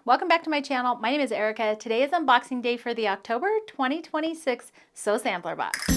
Welcome back to my channel. My name is Erica. Today is unboxing day for the October 2026 Sew Sampler box.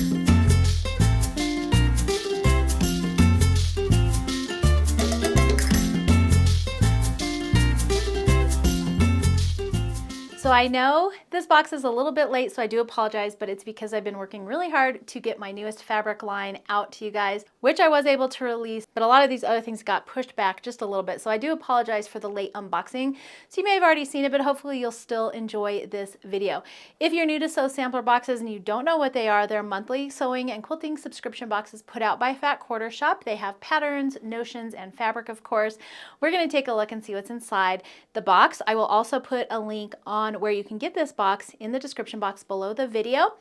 So I know this box is a little bit late, so I do apologize, but it's because I've been working really hard to get my newest fabric line out to you guys, which I was able to release, but a lot of these other things got pushed back just a little bit. So I do apologize for the late unboxing. So you may have already seen it, but hopefully you'll still enjoy this video. If you're new to Sew Sampler boxes and you don't know what they are, they're monthly sewing and quilting subscription boxes put out by Fat Quarter Shop. They have patterns, notions, and fabric, of course. We're going to take a look and see what's inside the box. I will also put a link on where you can get this box in the description box below the video.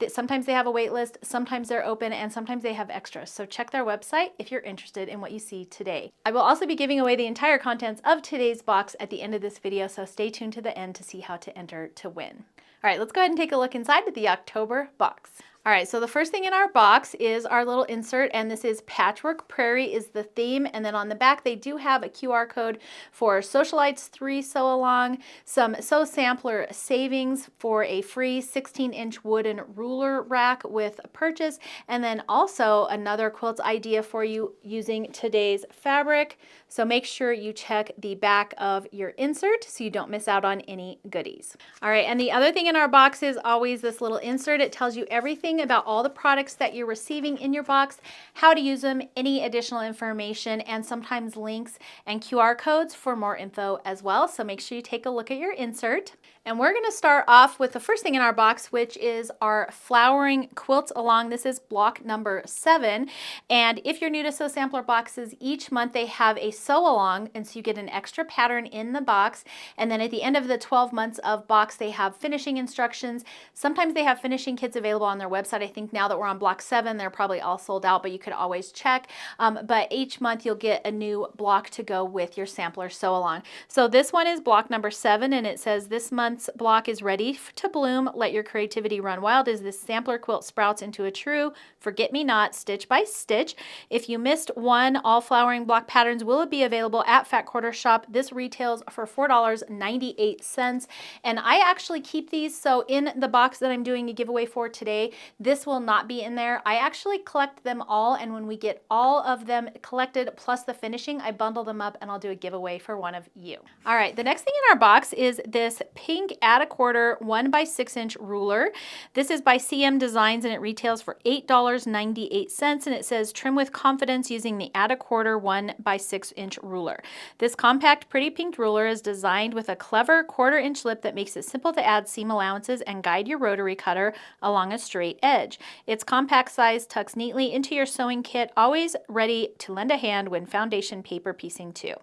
Sometimes they have a wait list, sometimes they're open, and sometimes they have extras. So check their website if you're interested in what you see today. I will also be giving away the entire contents of today's box at the end of this video, so stay tuned to the end to see how to enter to win. All right, let's go ahead and take a look inside the October box. All right, so the first thing in our box is our little insert, and this is Patchwork Prairie is the theme. And then on the back, they do have a QR code for Socialites 3 sew along, some Sew Sampler savings for a free 16-inch wooden ruler rack with a purchase, and then also another quilt idea for you using today's fabric. So make sure you check the back of your insert so you don't miss out on any goodies. All right, and the other thing in our box is always this little insert. It tells you everything about all the products that you're receiving in your box, how to use them, any additional information, and sometimes links and QR codes for more info as well. So make sure you take a look at your insert. And we're going to start off with the first thing in our box, which is our flowering quilt along. This is block number 7. And if you're new to Sew Sampler boxes, each month they have a sew along, and so you get an extra pattern in the box. And then at the end of the 12 months of box, they have finishing instructions. Sometimes they have finishing kits available on their website. I think now that we're on block 7, they're probably all sold out, but you could always check. But each month you'll get a new block to go with your sampler sew along. So this one is block number 7, and it says this month's block is ready to bloom. Let your creativity run wild as this sampler quilt sprouts into a true forget-me-not stitch by stitch. If you missed one, all flowering block patterns will be available at Fat Quarter Shop. This retails for $4.98, and I actually keep these. So in the box that I'm doing a giveaway for today, this will not be in there. I actually collect them all, and when we get all of them collected plus the finishing, I bundle them up and I'll do a giveaway for one of you. All right, the next thing in our box is this pink add a quarter 1 by 6 inch ruler. This is by CM Designs, and it retails for $8.98, and it says trim with confidence using the add a quarter 1 by 6 inch ruler. This compact pretty pink ruler is designed with a clever 1/4 inch lip that makes it simple to add seam allowances and guide your rotary cutter along a straight edge. Its compact size tucks neatly into your sewing kit, always ready to lend a hand when foundation paper piecing too.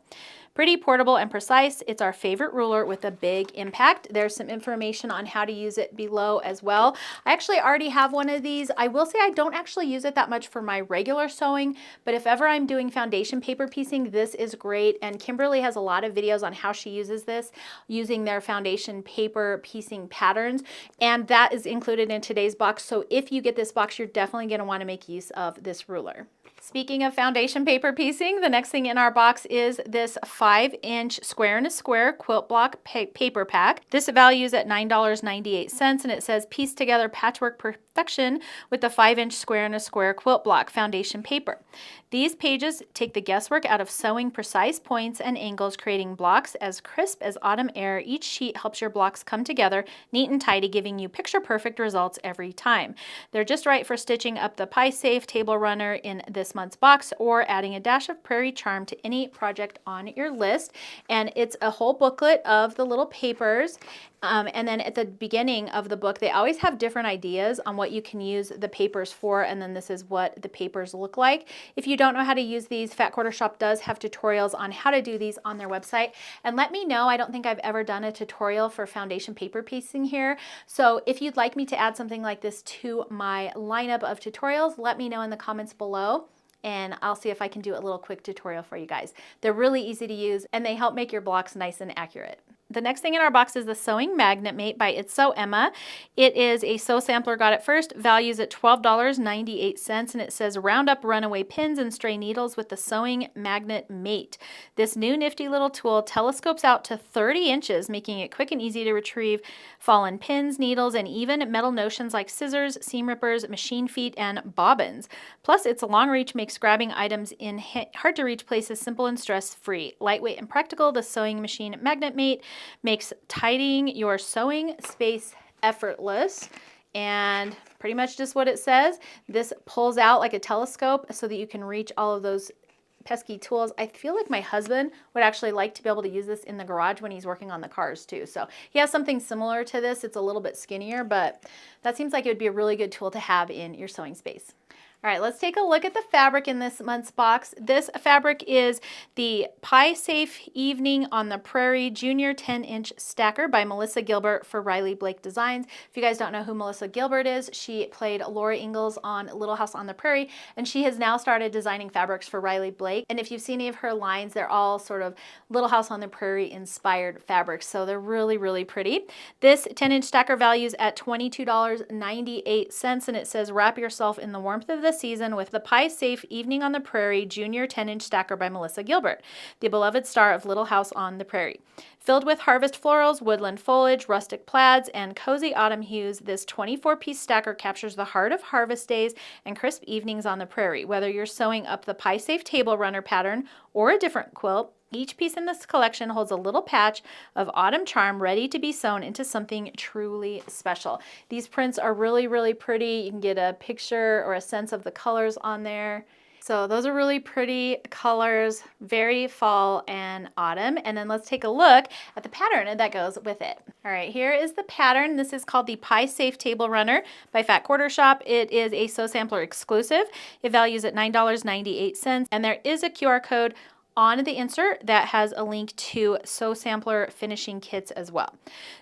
Pretty portable and precise. It's our favorite ruler with a big impact. There's some information on how to use it below as well. I actually already have one of these. I will say I don't actually use it that much for my regular sewing, but if ever I'm doing foundation paper piecing, this is great. And Kimberly has a lot of videos on how she uses this using their foundation paper piecing patterns, and that is included in today's box. So if you get this box, you're definitely going to want to make use of this ruler. Speaking of foundation paper piecing, the next thing in our box is this 5-inch square and a square quilt block paper pack. This values at $9.98, and it says piece together patchwork perfection with the 5-inch square and a square quilt block foundation paper. These pages take the guesswork out of sewing precise points and angles, creating blocks as crisp as autumn air. Each sheet helps your blocks come together neat and tidy, giving you picture-perfect results every time. They're just right for stitching up the pie-safe table runner in this month's box or adding a dash of prairie charm to any project on your list. And it's a whole booklet of the little papers. And then at the beginning of the book, they always have different ideas on what you can use the papers for, and then this is what the papers look like. If you don't know how to use these, Fat Quarter Shop does have tutorials on how to do these on their website. And let me know, I don't think I've ever done a tutorial for foundation paper piecing here. So if you'd like me to add something like this to my lineup of tutorials, let me know in the comments below, and I'll see if I can do a little quick tutorial for you guys. They're really easy to use, and they help make your blocks nice and accurate. The next thing in our box is the Sewing Magnet Mate by It's So Emma. It is a sew sampler, got it first, values at $12.98, and it says round up runaway pins and stray needles with the Sewing Magnet Mate. This new nifty little tool telescopes out to 30 inches, making it quick and easy to retrieve fallen pins, needles, and even metal notions like scissors, seam rippers, machine feet, and bobbins. Plus, its long reach makes grabbing items in hard to reach places simple and stress-free. Lightweight and practical, the Sewing Machine Magnet Mate makes tidying your sewing space effortless. And pretty much just what it says. This pulls out like a telescope so that you can reach all of those pesky tools. I feel like my husband would actually like to be able to use this in the garage when he's working on the cars too. So he has something similar to this. It's a little bit skinnier, but that seems like it would be a really good tool to have in your sewing space. All right, let's take a look at the fabric in this month's box. This fabric is the Pie Safe Evening on the Prairie Junior 10-inch Stacker by Melissa Gilbert for Riley Blake Designs. If you guys don't know who Melissa Gilbert is, she played Laura Ingalls on Little House on the Prairie, and she has now started designing fabrics for Riley Blake. And if you've seen any of her lines, they're all sort of Little House on the Prairie inspired fabrics, so they're really, really pretty. This 10-inch stacker values at $22.98, and it says wrap yourself in the warmth of the season with the Pie Safe Evening on the Prairie Junior 10-inch Stacker by Melissa Gilbert, the beloved star of Little House on the Prairie. Filled with harvest florals, woodland foliage, rustic plaids, and cozy autumn hues, this 24-piece stacker captures the heart of harvest days and crisp evenings on the prairie. Whether you're sewing up the Pie Safe table runner pattern or a different quilt, each piece in this collection holds a little patch of autumn charm ready to be sewn into something truly special. These prints are really, really pretty. You can get a picture or a sense of the colors on there. So those are really pretty colors, very fall and autumn. And then let's take a look at the pattern that goes with it. All right, here is the pattern. This is called the Pie Safe Table Runner by Fat Quarter Shop. It is a Sew Sampler exclusive. It values at $9.98, and there is a QR code on the insert that has a link to Sew Sampler finishing kits as well.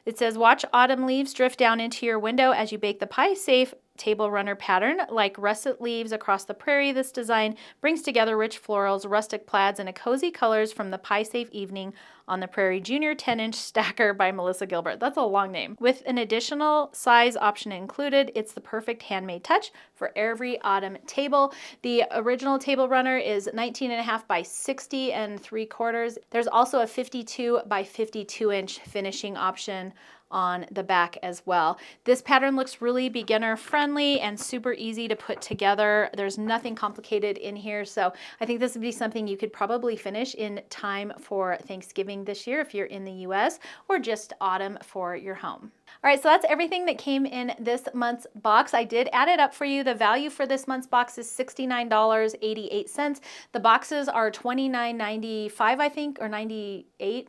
It says, watch autumn leaves drift down into your window as you bake the Pie Safe Table Runner pattern. Like russet leaves across the prairie, this design brings together rich florals, rustic plaids, and a cozy colors from the Pie Safe Evening on the Prairie Junior 10-inch Stacker by Melissa Gilbert. That's a long name. With an additional size option included, it's the perfect handmade touch for every autumn table. The original table runner is 19.5 by 60 3/4. There's also a 52 by 52-inch finishing option on the back as well. This pattern looks really beginner friendly and super easy to put together. There's nothing complicated in here, so I think this would be something you could probably finish in time for Thanksgiving this year if you're in the US, or just autumn for your home. All right, so that's everything that came in this month's box. I did add it up for you. The value for this month's box is $69.88. The boxes are $29.95, I think, or $98.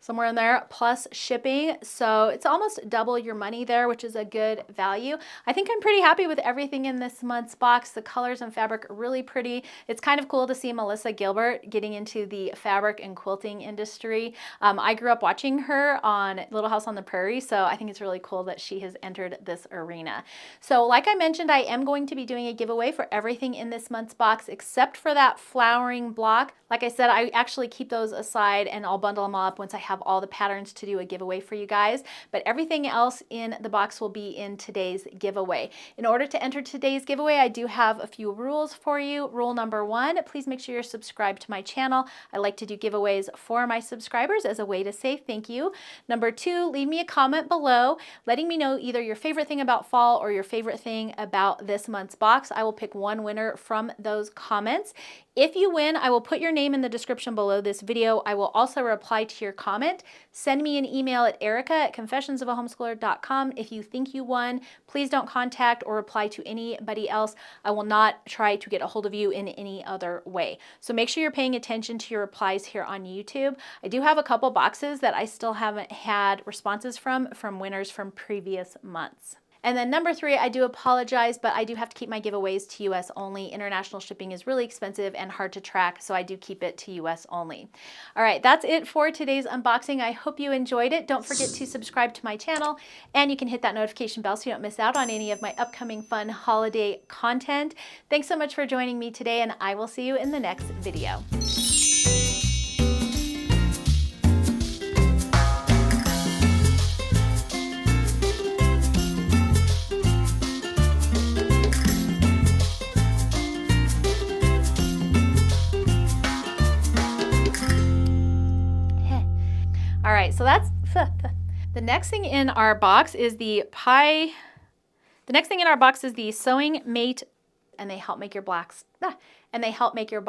Somewhere in there, plus shipping. So it's almost double your money there, which is a good value. I think I'm pretty happy with everything in this month's box. The colors and fabric are really pretty. It's kind of cool to see Melissa Gilbert getting into the fabric and quilting industry. I grew up watching her on Little House on the Prairie, so I think it's really cool that she has entered this arena. So like I mentioned, I am going to be doing a giveaway for everything in this month's box except for that flowering block. Like I said, I actually keep those aside and I'll bundle them up once I have all the patterns to do a giveaway for you guys, but everything else in the box will be in today's giveaway. In order to enter today's giveaway, I do have a few rules for you. Rule number one, please make sure you're subscribed to my channel. I like to do giveaways for my subscribers as a way to say thank you. Number two, leave me a comment below letting me know either your favorite thing about fall or your favorite thing about this month's box. I will pick one winner from those comments. If you win, I will put your name in the description below this video. I will also reply to your comment. Send me an email at erica@confessionsofahomeschooler.com if you think you won. Please don't contact or reply to anybody else. I will not try to get a hold of you in any other way. So make sure you're paying attention to your replies here on YouTube. I do have a couple boxes that I still haven't had responses from winners from previous months. And then number three, I do apologize, but I do have to keep my giveaways to US only. International shipping is really expensive and hard to track, so I do keep it to US only. All right, that's it for today's unboxing. I hope you enjoyed it. Don't forget to subscribe to my channel, and you can hit that notification bell so you don't miss out on any of my upcoming fun holiday content. Thanks so much for joining me today, and I will see you in the next video. The next thing in our box is the Sewing Mate, and they help make your